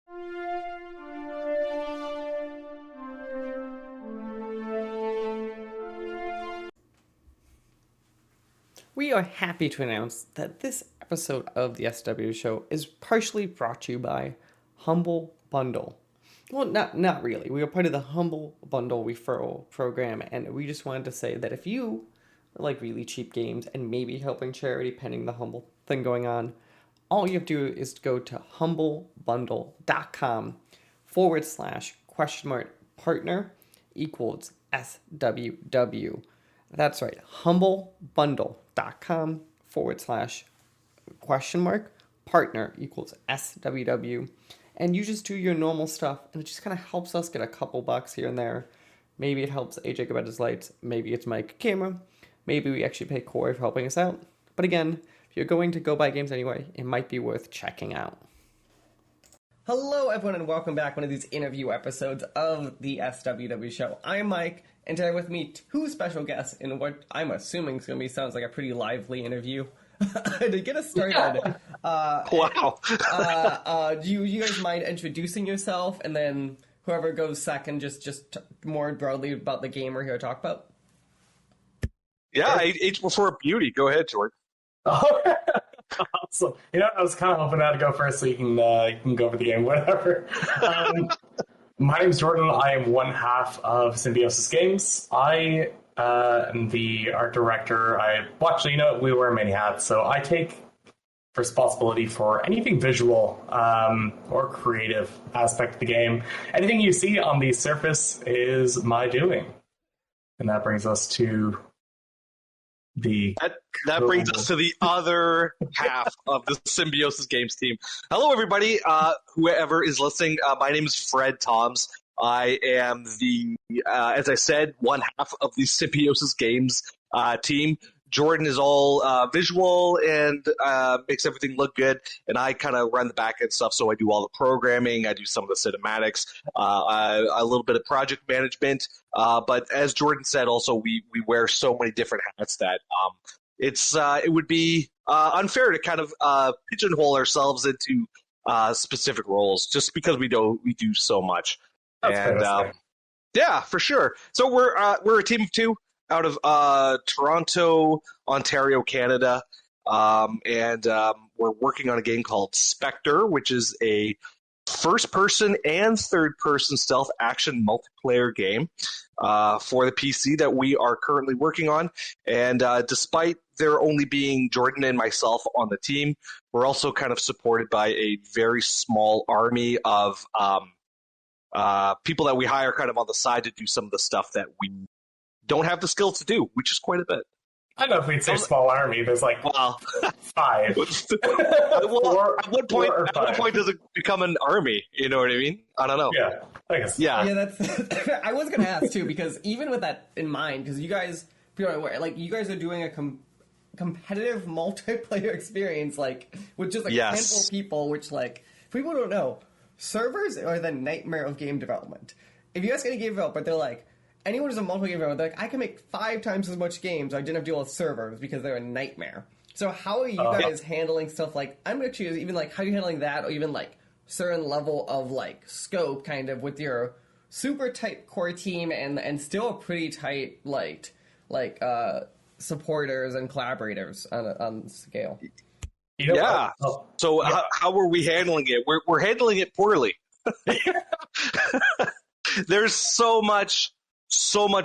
We are happy to announce that this episode of the SWW show is partially brought to you by Humble Bundle. Well, not really. We are part of the Humble Bundle referral program, and we just wanted to say that if you like really cheap games and maybe helping charity pending the Humble thing going on, all you have to do is go to humblebundle.com/partner equals SWW. That's right, humblebundle.com/partner equals SWW. And you just do your normal stuff, and it just kind of helps us get a couple bucks here and there. Maybe it helps AJ get his lights, maybe it's Mike camera, maybe we actually pay Corey for helping us out. But again, if you're going to go buy games anyway, it might be worth checking out. Hello everyone and welcome back to one of these interview episodes of the SWW show. I'm Mike, and today with me two special guests in what I'm assuming is going to be sounds like a pretty lively interview. To get us started, wow. Do you guys mind introducing yourself, and then whoever goes second, just more broadly about the game we're here to talk about? Yeah, age before beauty. Go ahead, Jordan. Awesome. You know, I was kind of hoping I had to go first, so you can go over the game, whatever. My name's Jordan. I am one half of Symbiosis Games. I am the art director. We wear many hats, so I take responsibility for anything visual or creative aspect of the game. Anything you see on the surface is my doing. And that brings us to that brings us to the other half of the Symbiosis Games team. Hello, everybody. Whoever is listening, my name is Fred Toms. I am the, as I said, one half of the Symbiosis Games team. Jordan is all visual and makes everything look good, and I kind of run the back end stuff. So I do all the programming, I do some of the cinematics, a little bit of project management. But as Jordan said, also we wear so many different hats that it would be unfair to kind of pigeonhole ourselves into specific roles just because we do so much. That's yeah, for sure. So we're a team of two out of Toronto, Ontario, Canada, and we're working on a game called SPECTRE, which is a first-person and third-person stealth action multiplayer game for the PC that we are currently working on. And despite there only being Jordan and myself on the team, we're also kind of supported by a very small army of people that we hire kind of on the side to do some of the stuff that we don't have the skill to do, which is quite a bit. I don't know if we'd say small army. There's like 5. At what point does it become an army? You know what I mean? I don't know. Yeah, I guess. Yeah, that's. I was gonna ask too, because even with that in mind, because you guys, you guys are doing a competitive multiplayer experience, like with just like a handful of people. Which, like, if people don't know, servers are the nightmare of game development. If you ask any game developer, they're like, anyone who's a multiplayer game developer, they're like, I can make 5 times as much games. I didn't have to deal with servers because they're a nightmare. So how are you guys handling stuff like, I'm going to choose even like, how are you handling that, or even like certain level of like scope kind of with your super tight core team and still a pretty tight like supporters and collaborators on scale? You know So how are we handling it? We're handling it poorly. There's so much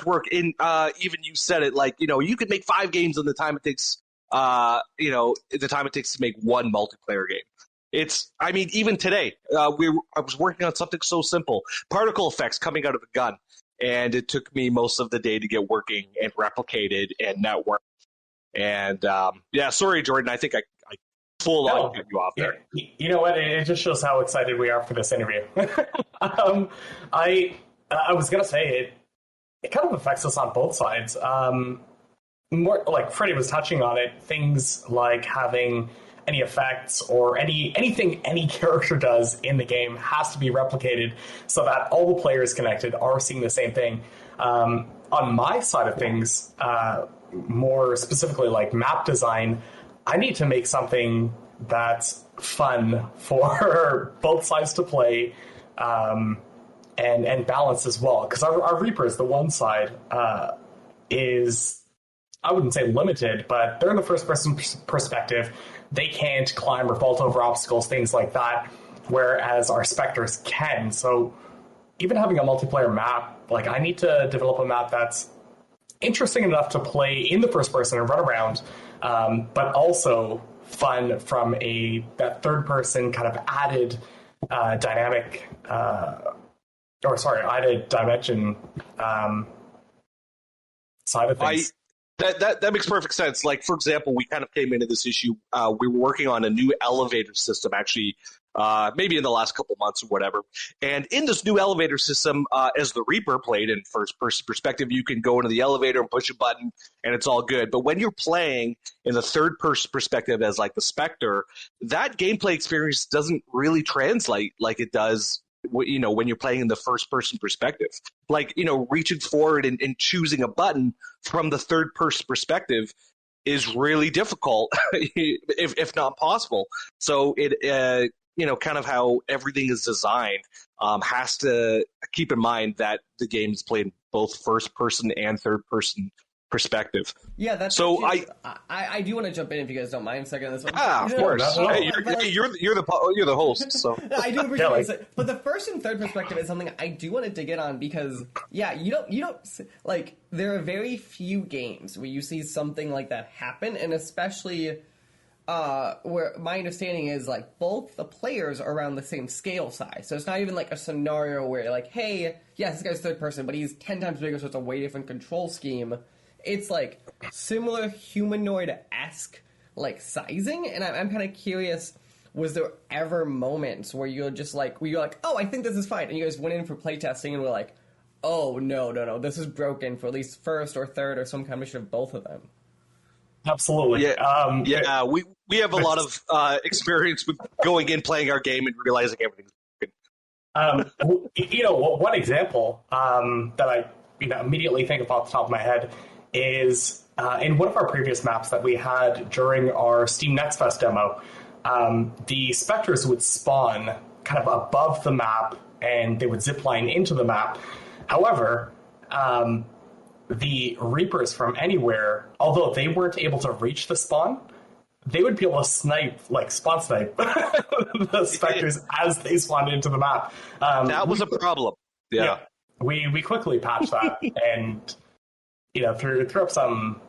work in, even you said it, like, you could make 5 games in the time it takes, to make one multiplayer game. Even today, I was working on something so simple, particle effects coming out of a gun, and it took me most of the day to get working and replicated and networked. And, sorry, Jordan, I think I full on cut you off there. You know what? It just shows how excited we are for this interview. I was going to say it kind of affects us on both sides. More like Freddie was touching on it, things like having any effects or anything any character does in the game has to be replicated so that all the players connected are seeing the same thing. On my side of things, more specifically like map design, I need to make something that's fun for both sides to play, and balance as well. Because our Reapers, the one side, is, I wouldn't say limited, but they're in the first-person perspective. They can't climb or vault over obstacles, things like that, whereas our Spectres can. So even having a multiplayer map, like, I need to develop a map that's interesting enough to play in the first person and run around, but also fun from that third-person kind of added dynamic, added dimension side of things. That makes perfect sense. Like, for example, we kind of came into this issue. We were working on a new elevator system, actually, maybe in the last couple months or whatever. And in this new elevator system, as the Reaper played in first-person perspective, you can go into the elevator and push a button, and it's all good. But when you're playing in the third-person perspective as, like, the Spectre, that gameplay experience doesn't really translate like it does, you know, when you're playing in the first-person perspective. Like, you know, reaching forward and choosing a button from the third-person perspective is really difficult, if not possible. So it, you know, kind of how everything is designed has to keep in mind that the game is played in both first-person and third-person perspective. Yeah, that's so. I do want to jump in if you guys don't mind a second on this one. Of course. Hey, you're the host, so I do appreciate it. But the first and third perspective is something I do want to dig in on because you don't like, there are very few games where you see something like that happen, and especially where my understanding is, like, both the players are around the same scale size. So it's not even like a scenario where, like, hey, yes, this guy's third person, but he's 10 times bigger, so it's a way different control scheme. It's, like, similar humanoid-esque, like, sizing, and I'm kind of curious, was there ever moments where you're just, like, oh, I think this is fine, and you guys went in for playtesting and were like, oh, no, this is broken for at least first or third or some combination of both of them? Absolutely. Yeah, we have a lot of experience with going in, playing our game, and realizing everything's broken. You know, one example that I immediately think of off the top of my head is in one of our previous maps that we had during our Steam Next Fest demo, the Spectres would spawn kind of above the map, and they would zipline into the map. However, the Reapers from anywhere, although they weren't able to reach the spawn, they would be able to spawn snipe the Spectres as they spawned into the map. That was a problem. Yeah. We quickly patched that and, threw up some...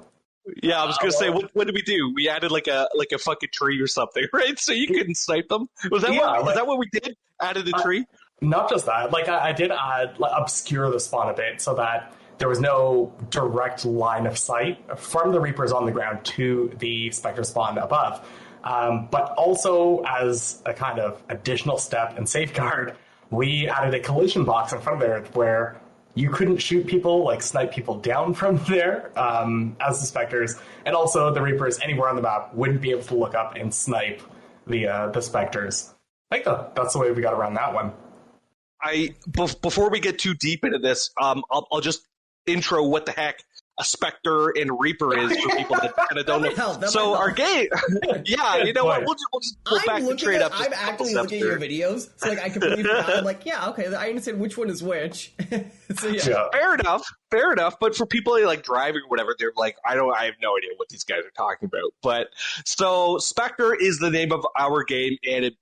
Yeah, I was going to say, what did we do? We added like a fucking tree or something, right? So you couldn't snipe them? Is that what we did? Added a tree? Not just that. I did add, obscure the spawn a bit so that there was no direct line of sight from the Reapers on the ground to the Spectre spawn above. But also, as a kind of additional step and safeguard, we added a collision box in front of there where you couldn't shoot people, snipe people down from there as the Spectres, and also the Reapers anywhere on the map wouldn't be able to look up and snipe the Spectres. I think that's the way we got around that one. Before we get too deep into this, I'll just intro what the heck a Spectre and Reaper is for people that kind of don't know. So our game, you know what? We'll go back to trade up. I'm actually looking at your videos, so I completely forgot. I'm okay, I understand which one is which. So yeah. Fair enough. But for people driving or whatever, they're like, I have no idea what these guys are talking about. But so Spectre is the name of our game, and it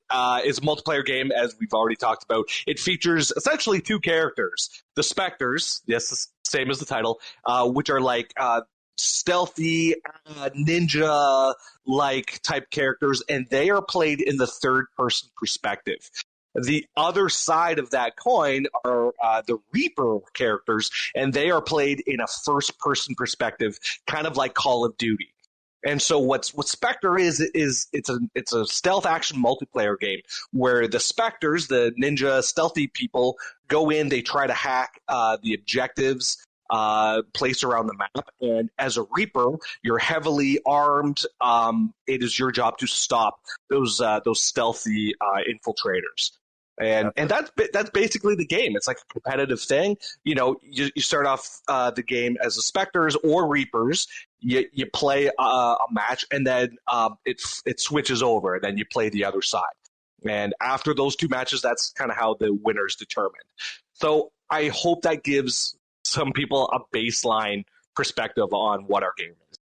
is a multiplayer game, as we've already talked about. It features essentially two characters: the Spectres, yes, same as the title, which are stealthy ninja type characters, and they are played in the third person perspective. The other side of that coin are the Reaper characters, and they are played in a first person perspective, kind of like Call of Duty. And so what Spectre is it's a stealth action multiplayer game where the Spectres, the ninja stealthy people, go in, they try to hack the objectives placed around the map, and as a Reaper, you're heavily armed. It is your job to stop those stealthy infiltrators. And that's basically the game. It's like a competitive thing. You know, you start off the game as the Spectres or Reapers. You play a match, and then it switches over, and then you play the other side. And after those two matches, that's kind of how the winner is determined. So I hope that gives some people a baseline perspective on what our game is.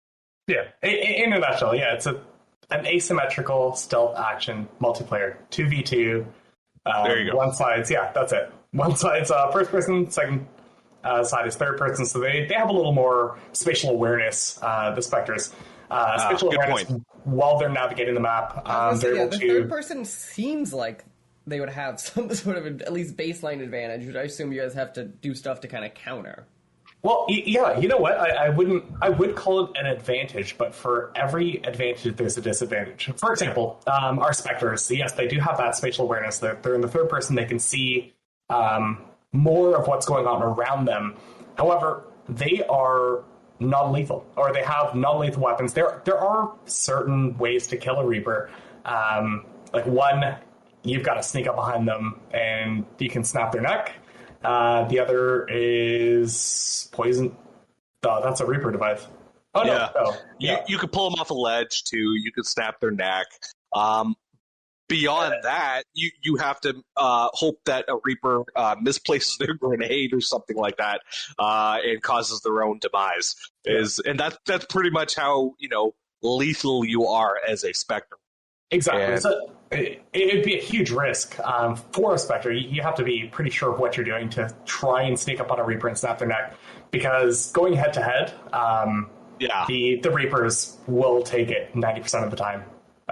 Yeah, in a nutshell, yeah, it's an asymmetrical stealth action multiplayer, 2v2. There you go. One side's, yeah, that's it. One side's first person, second side is third person, so they have a little more spatial awareness, the Spectres. Spatial awareness point. While they're navigating the map. They're able the to... third person seems like they would have some sort of at least baseline advantage, which I assume you guys have to do stuff to kind of counter. Well, yeah, you know what? I would call it an advantage, but for every advantage, there's a disadvantage. For example, our Spectres, yes, they do have that spatial awareness. They're in the third person. They can see more of what's going on around them. However, they are non-lethal, or they have non-lethal weapons. There are certain ways to kill a Reaper. Like one, you've got to sneak up behind them, and you can snap their neck. The other is poison. Oh, that's a Reaper device. Oh, yeah. No. Oh, yeah. You could pull them off a ledge, too. You could snap their neck. Beyond that, you have to hope that a Reaper misplaces their grenade or something like that and causes their own demise. And that's pretty much how, lethal you are as a Spectre. Exactly. And, so it'd be a huge risk for a Spectre. You have to be pretty sure of what you're doing to try and sneak up on a Reaper and snap their neck, because going head to head, the Reapers will take it 90% of the time.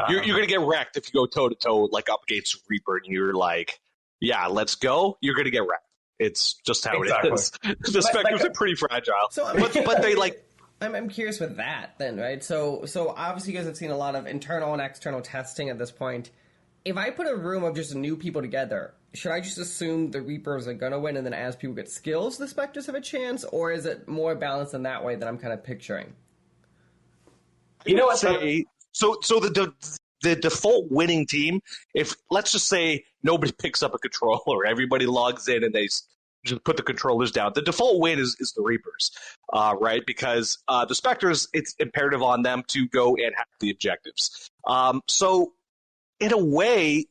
You're going to get wrecked if you go toe to toe like up against Reaper, and you're like, "Yeah, let's go." You're going to get wrecked. It's just how it is. The Spectres are pretty fragile, but they like. I'm curious with that then, right? So obviously you guys have seen a lot of internal and external testing at this point. If I put a room of just new people together, should I just assume the Reapers are going to win, and then as people get skills, the Spectres have a chance? Or is it more balanced in that way that I'm kind of picturing? You know what? So the default winning team, if let's just say nobody picks up a controller, everybody logs in and they just put the controllers down, the default win is the Reapers, right? Because the Spectres, it's imperative on them to go and hack the objectives. So in a way,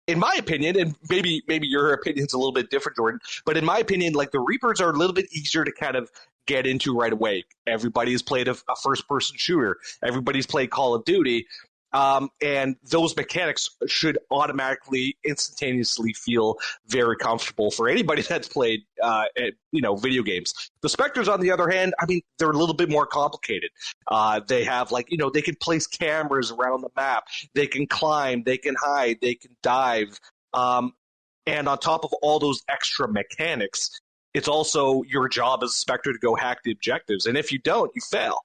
in my opinion, and maybe your opinion's a little bit different, Jordan, but in my opinion, like the Reapers are a little bit easier to kind of get into right away. Everybody's played a first-person shooter. Everybody's played Call of Duty. And those mechanics should automatically, instantaneously feel very comfortable for anybody that's played, video games. The Spectres, on the other hand, I mean, they're a little bit more complicated. They have, they can place cameras around the map. They can climb. They can hide. They can dive. And on top of all those extra mechanics, it's also your job as a Spectre to go hack the objectives. And if you don't, you fail.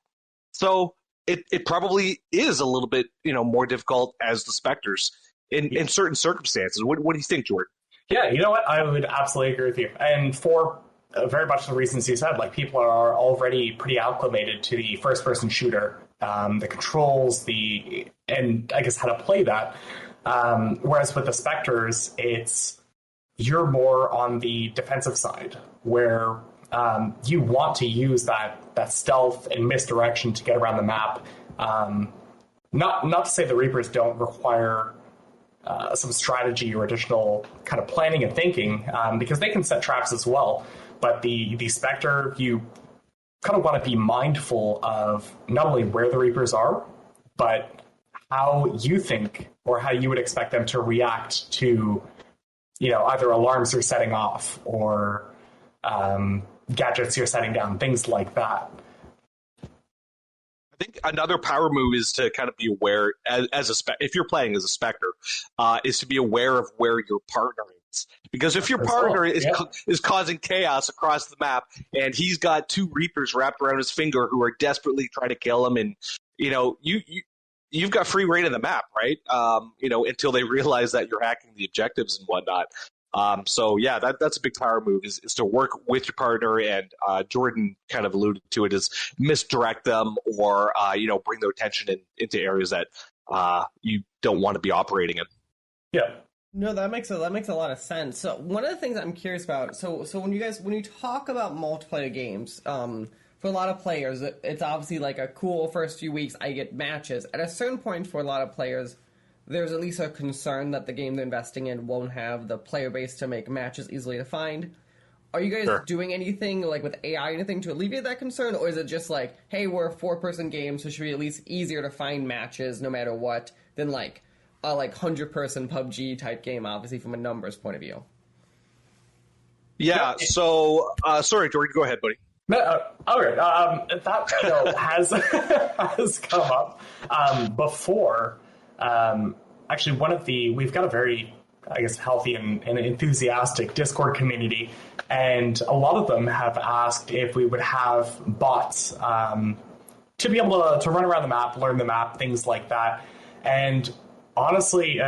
So it probably is a little bit, more difficult as the Spectres in certain circumstances. What do you think, Jordan? Yeah, you know what? I would absolutely agree with you. And for very much the reasons you said, like people are already pretty acclimated to the first-person shooter, the controls, and I guess how to play that. Whereas with the Spectres, you're more on the defensive side, where you want to use that stealth and misdirection to get around the map. Not to say the Reapers don't require some strategy or additional kind of planning and thinking, because they can set traps as well. But the Spectre, you kind of want to be mindful of not only where the Reapers are, but how you think or how you would expect them to react to, either alarms you're setting off or gadgets you're setting down, things like that. I think another power move is to kind of be aware if you're playing as a Spectre, is to be aware of where your partner is. Because if your partner is causing chaos across the map and he's got two Reapers wrapped around his finger who are desperately trying to kill him, and you've got free reign of the map, right? Until they realize that you're hacking the objectives and whatnot. So yeah, that's a big power move is to work with your partner, and Jordan kind of alluded to it, is misdirect them or bring their attention into areas that you don't want to be operating in. Yeah, No, that makes a lot of sense. So one of the things I'm curious about, so when you talk about multiplayer games, for a lot of players, it's obviously like a cool first few weeks. I get matches. At a certain point, for a lot of players, there's at least a concern that the game they're investing in won't have the player base to make matches easily defined. Are you guys doing anything like with AI or anything to alleviate that concern, or is it just like, hey, we're a 4-person game, so it should be at least easier to find matches no matter what than like a 100-person PUBG type game, obviously from a numbers point of view? Yeah. So, sorry, Jordan, go ahead, buddy. No, okay. That has come up before. Actually, we've got a very, I guess, healthy and enthusiastic Discord community, and a lot of them have asked if we would have bots to be able to run around the map, learn the map, things like that. And honestly,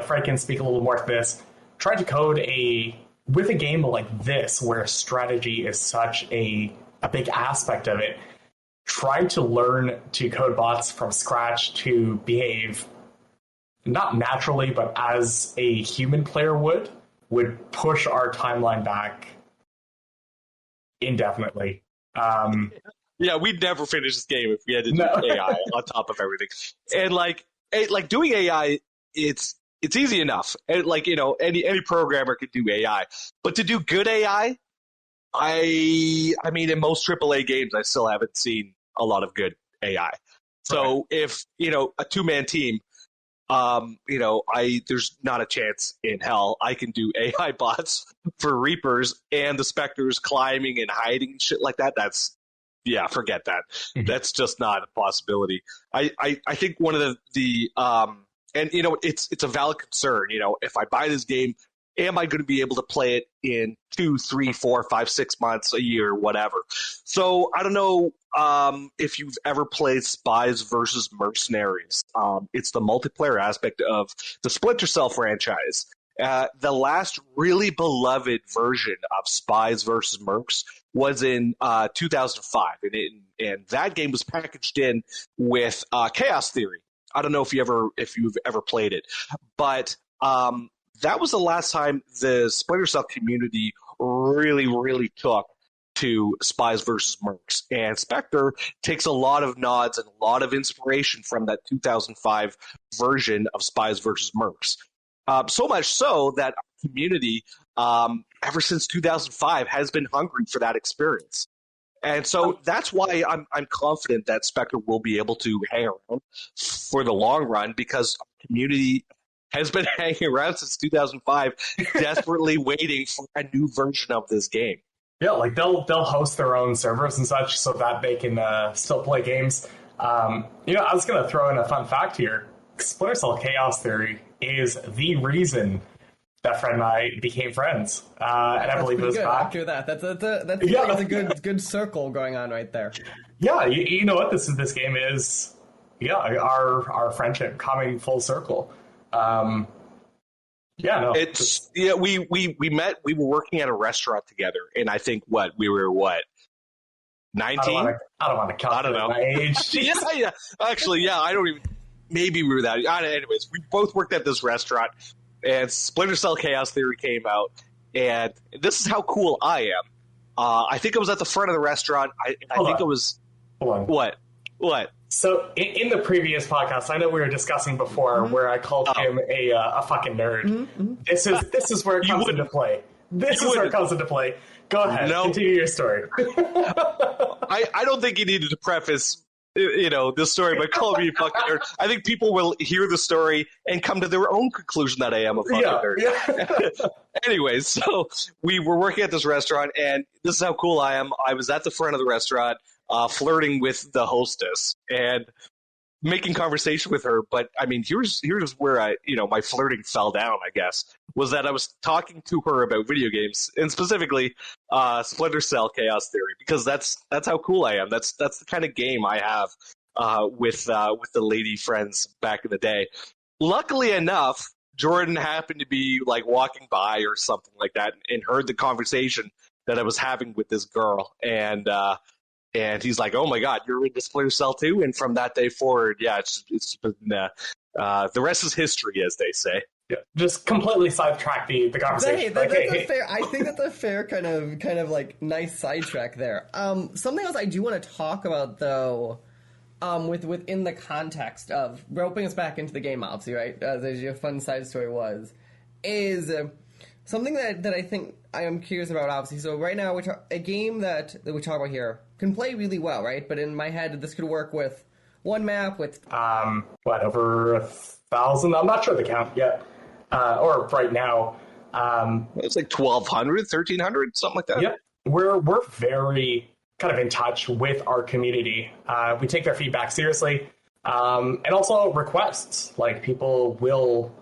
Fred can speak a little more to this. Tried to code with a game like this, where strategy is such a big aspect of it, trying to learn to code bots from scratch to behave not naturally, but as a human player would push our timeline back indefinitely. Yeah, we'd never finish this game if we had to do AI on top of everything. And like doing AI, it's easy enough. And any programmer could do AI. But to do good AI, I mean, in most AAA games, I still haven't seen a lot of good AI. So if, a 2-man team, there's not a chance in hell I can do AI bots for Reapers and the Spectres climbing and hiding and shit like that. Forget that. That's just not a possibility. I think one of the and it's a valid concern. If I buy this game, am I going to be able to play it in 2, 3, 4, 5, 6 months, a year, whatever? So I don't know if you've ever played Spies versus Mercenaries. It's the multiplayer aspect of the Splinter Cell franchise. The last really beloved version of Spies versus Mercs was in 2005, and that game was packaged in with Chaos Theory. I don't know if you've ever played it, but that was the last time the Splinter Cell community really, really took to Spies versus Mercs. And Spectre takes a lot of nods and a lot of inspiration from that 2005 version of Spies versus Mercs. So much so that our community, ever since 2005, has been hungry for that experience. And so that's why I'm confident that Spectre will be able to hang around for the long run, because our community has been hanging around since 2005, desperately waiting for a new version of this game. Yeah, like they'll host their own servers and such so that they can still play games. I was going to throw in a fun fact here. Splinter Cell Chaos Theory is the reason that Fred and I became friends, and I believe it was back after that. That's a good circle going on right there. Yeah, you know what this game is. Yeah, our friendship coming full circle. We met. We were working at a restaurant together, and I think we were 19. I don't want to calculate my age. yeah. Actually, yeah. I don't even. Maybe we were that. Anyways, we both worked at this restaurant, and Splinter Cell Chaos Theory came out, and this is how cool I am. I think I was at the front of the restaurant. I think it was. Hold on. What? So in the previous podcast, I know we were discussing before where I called him a fucking nerd. Mm-hmm. This is where it comes into play. Where it comes into play. Go ahead. Continue your story. I don't think you needed to preface this story by calling me a fucking nerd. I think people will hear the story and come to their own conclusion that I am a fucking nerd. Yeah. Anyways, so we were working at this restaurant, and this is how cool I am. I was at the front of the restaurant, flirting with the hostess and making conversation with her. But I mean, here's where my flirting fell down, I guess, was that I was talking to her about video games, and specifically Splinter Cell Chaos Theory, because that's how cool I am. That's the kind of game I have with the lady friends back in the day. Luckily enough, Jordan happened to be like walking by or something like that and heard the conversation that I was having with this girl, and he's like, "Oh my God, you're into Splinter Cell too?" And from that day forward, yeah, it's been the rest is history, as they say. Yeah, just completely sidetrack the conversation. I think that's a fair kind of like nice sidetrack there. Something else I do want to talk about though, within the context of roping us back into the game, obviously, right? As your fun side story was, is something that I think I am curious about. Obviously, so right now a game that we talk about here can play really well, right? But in my head, this could work with one map with over 1,000. I'm not sure the count yet. Or right now. It's like 1,200, 1,300, something like that. Yeah, we're very kind of in touch with our community. We take their feedback seriously, and also requests. Like, people will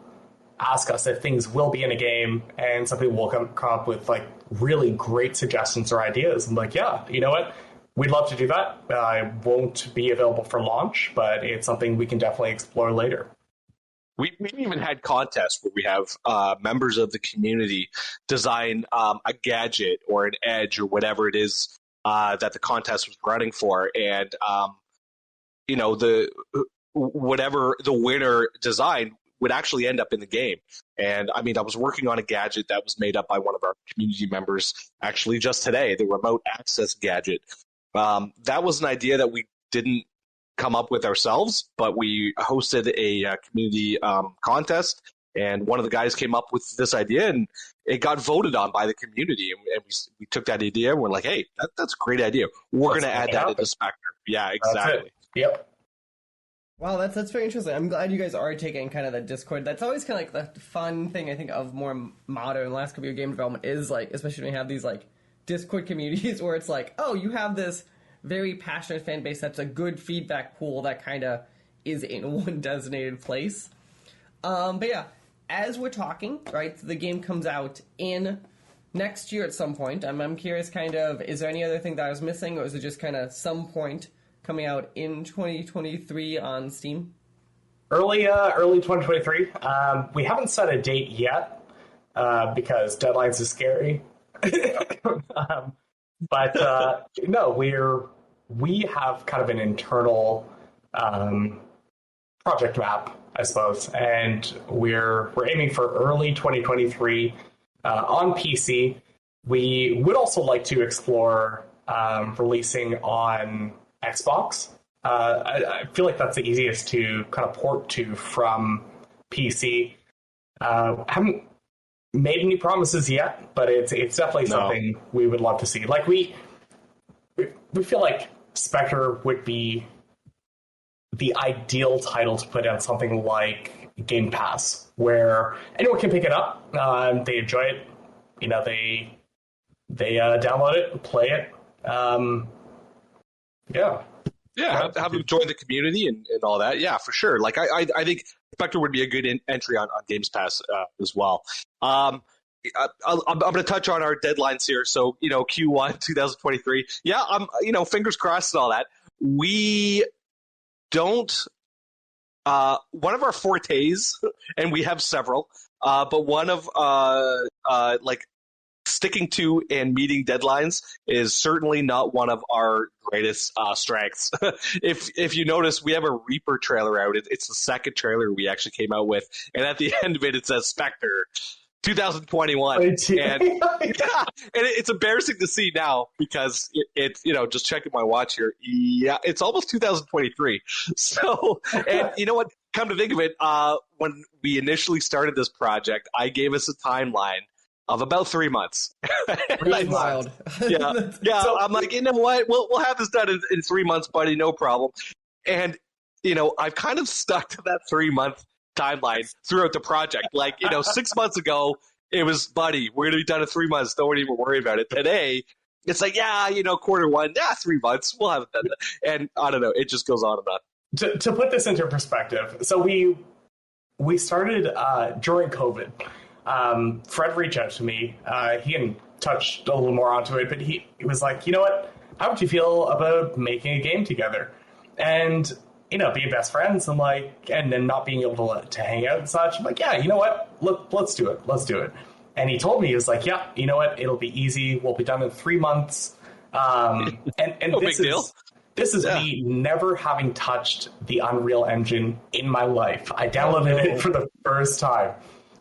ask us if things will be in a game, and some people will come up with like really great suggestions or ideas. I'm like, yeah, you know what? We'd love to do that. It won't be available for launch, but it's something we can definitely explore later. We've even had contests where we have members of the community design a gadget or an edge or whatever it is that the contest was running for, and whatever the winner designed would actually end up in the game. And I mean, I was working on a gadget that was made up by one of our community members actually just today, the remote access gadget. That was an idea that we didn't come up with ourselves, but we hosted a community contest, and one of the guys came up with this idea, and it got voted on by the community, and we took that idea and we're like, hey, that's a great idea. We're going to add that into Spectre. Yeah, exactly. Yep. Wow, that's very interesting. I'm glad you guys are taking kind of the Discord. That's always kind of like the fun thing, I think, of more modern last couple of game development is like, especially when you have these like Discord communities where it's like, oh, you have this very passionate fan base that's a good feedback pool that kind of is in one designated place. But yeah, as we're talking, right, the game comes out in next year at some point. I'm curious kind of, is there any other thing that I was missing, or is it just kind of some point coming out in 2023 on Steam? Early 2023. We haven't set a date yet because deadlines are scary. But no, we have kind of an internal project map, I suppose, and we're aiming for early 2023 on PC. We would also like to explore releasing on Xbox. I feel like that's the easiest to kind of port to from PC. Haven't made any promises yet, but it's definitely something we would love to see. Like we feel like Spectre would be the ideal title to put on something like Game Pass, where anyone can pick it up, they enjoy it, they download it, play it. Have them join the community and all that. Yeah, for sure. Like I think Spectre would be a good entry on Games Pass as well. I'm going to touch on our deadlines here. So, Q1 2023. Yeah, fingers crossed and all that. We don't. One of our fortes, and we have several, but one of sticking to and meeting deadlines is certainly not one of our greatest strengths. If you notice, we have a Reaper trailer out. It's the second trailer we actually came out with, and at the end of it says Spectre 2021, and it's embarrassing to see now because it's just checking my watch here. Yeah, it's almost 2023. So, and you know what? Come to think of it, when we initially started this project, I gave us a timeline of about 3 months. Really wild. Yeah. So, I'm like, you know what? We'll have this done in 3 months, buddy. No problem. And I've kind of stuck to that 3-month timeline throughout the project. Like, 6 months ago, it was, buddy, we're going to be done in 3 months. Don't even worry about it. Today, it's like, quarter one, 3 months. We'll have it done. And I don't know. It just goes on and on. To put this into perspective, so we started during COVID. Fred reached out to me. He hadn't touched a little more onto it, but he was like, you know what? How would you feel about making a game together? And being best friends, I'm like, and then not being able to hang out and such. I'm like, yeah, you know what? Let's do it. Let's do it. And he told me, he was like, yeah, you know what? It'll be easy. We'll be done in 3 months. And no big deal. This is me never having touched the Unreal Engine in my life. I downloaded it for the first time.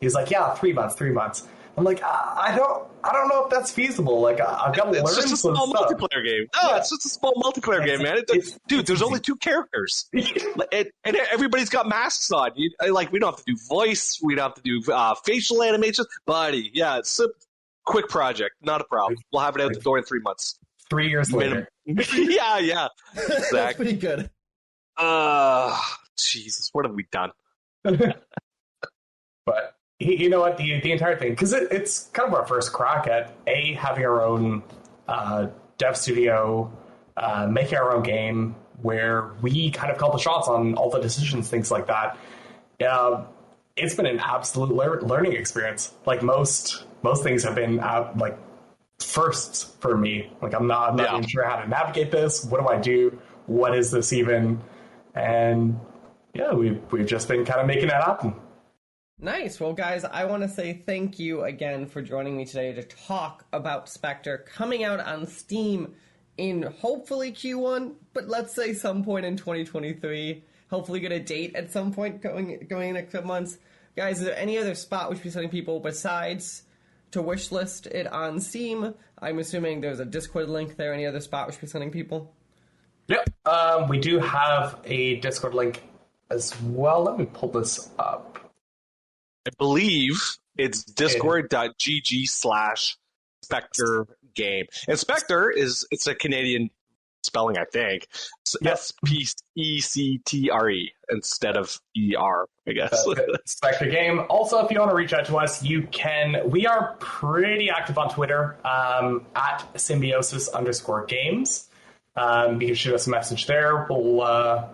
He's like, yeah, 3 months, 3 months. I'm like, I don't know if that's feasible. Like, I've got to learn some stuff. It's just a small multiplayer game. No, it's just a small multiplayer game, man. Dude, there's only 2 characters. and everybody's got masks on. We don't have to do voice. We don't have to do facial animations. Buddy, yeah, it's a quick project. Not a problem. We'll have it out the door in 3 months. 3 years later. Yeah. Exactly. That's pretty good. Jesus, what have we done? But you know what, the entire thing, because it's kind of our first crack at having our own dev studio, making our own game where we kind of call the shots on all the decisions, things like that. It's been an absolute learning experience. Like most things have been like firsts for me. Like I'm not even sure how to navigate this. What do I do? What is this even? And yeah, we've just been kind of making it happen. Nice. Well, guys, I want to say thank you again for joining me today to talk about Spectre coming out on Steam in hopefully Q1, but let's say some point in 2023. Hopefully get a date at some point going in a couple months. Guys, is there any other spot we should be sending people besides to wishlist it on Steam? I'm assuming there's a Discord link there. Any other spot we should be sending people? Yep. We do have a Discord link as well. Let me pull this up. I believe it's discord.gg/Spectre game. And Spectre it's a Canadian spelling, I think. Yep. SPECTRE instead of ER, I guess. Spectre game. Also, if you want to reach out to us, you can. We are pretty active on Twitter at symbiosis_games. You can shoot us a message there. We'll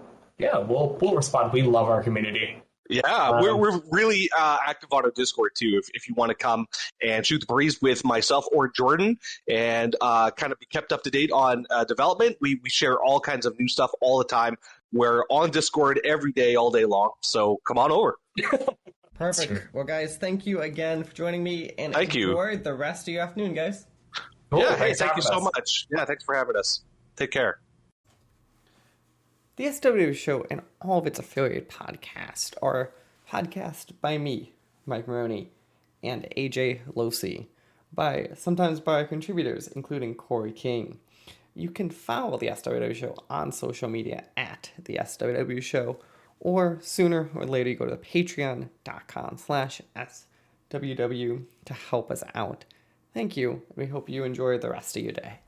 respond. We love our community. Yeah, we're really active on our Discord, too, if you want to come and shoot the breeze with myself or Jordan and kind of be kept up to date on development. We share all kinds of new stuff all the time. We're on Discord every day, all day long, so come on over. Perfect. Well, guys, thank you again for joining me, and enjoy the rest of your afternoon, guys. Cool. Yeah, hey, thank you so much. Yeah, thanks for having us. Take care. The SWW show and all of its affiliate podcasts are podcast by me, Mike Maroney, and AJ Losi, sometimes by contributors, including Corey King. You can follow the SWW show on social media at the SWW show, or sooner or later you go to patreon.com/SWW to help us out. Thank you, and we hope you enjoy the rest of your day.